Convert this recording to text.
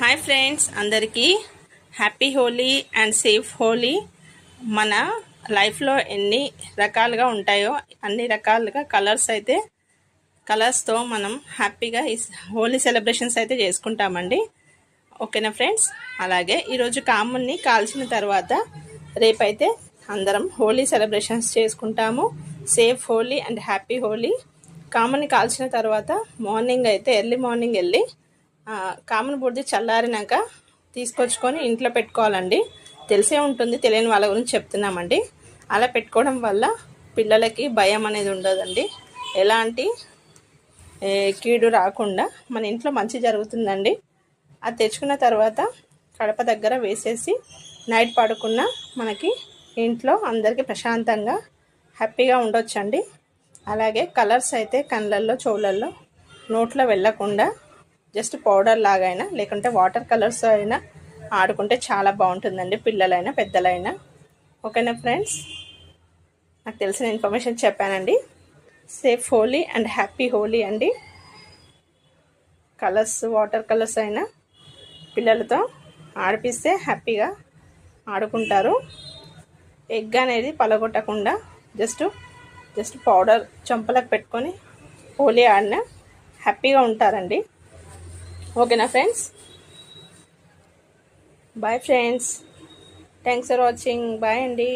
Hi friends, అందరికీ happy Holi and safe Holi. మన లైఫ్లో ఎన్ని రకాలుగా ఉంటాయో అన్ని రకాలుగా కలర్స్తో మనం హ్యాపీగా ఈ హోలీ సెలబ్రేషన్స్ అయితే చేసుకుంటామండి. ఓకేనా ఫ్రెండ్స్? అలాగే ఈరోజు కామున్ని కాల్చిన తర్వాత రేపైతే అందరం హోలీ సెలబ్రేషన్స్ చేసుకుంటాము. Safe Holi and happy Holi. కామున్ని కాల్చిన తర్వాత మార్నింగ్ అయితే ఎర్లీ మార్నింగ్ వెళ్ళి కామన్ బూడిద చల్లారినాక తీసుకొచ్చుకొని ఇంట్లో పెట్టుకోవాలండి. తెలిసే ఉంటుంది, తెలియని వాళ్ళ గురించి చెప్తున్నామండి. అలా పెట్టుకోవడం వల్ల పిల్లలకి భయం అనేది ఉండదండి. ఎలాంటి కీడు రాకుండా మన ఇంట్లో మంచి జరుగుతుందండి. అది తెచ్చుకున్న తర్వాత కడప దగ్గర వేసేసి నైట్ పడుకున్న మనకి ఇంట్లో అందరికీ ప్రశాంతంగా హ్యాపీగా ఉండొచ్చండి. అలాగే కలర్స్ అయితే కళ్ళల్లో, చెవులల్లో, నోట్లో వెళ్ళకుండా జస్ట్ పౌడర్ లాగైనా లేకుంటే వాటర్ కలర్స్ అయినా ఆడుకుంటే చాలా బాగుంటుందండి, పిల్లలైనా పెద్దలైనా. ఓకేనా ఫ్రెండ్స్? నాకు తెలిసిన ఇన్ఫర్మేషన్ చెప్పానండి. Safe Holi and happy Holi అండి. కలర్స్, వాటర్ కలర్స్ అయినా పిల్లలతో ఆడిపిస్తే హ్యాపీగా ఆడుకుంటారు. ఎగ్ అనేది పలగొట్టకుండా జస్ట్ పౌడర్ చెంపలకు పెట్టుకొని హోలీ ఆడిన హ్యాపీగా ఉంటారండి. ఓకేనా friends? Bye friends, thanks for watching. Bye అండి.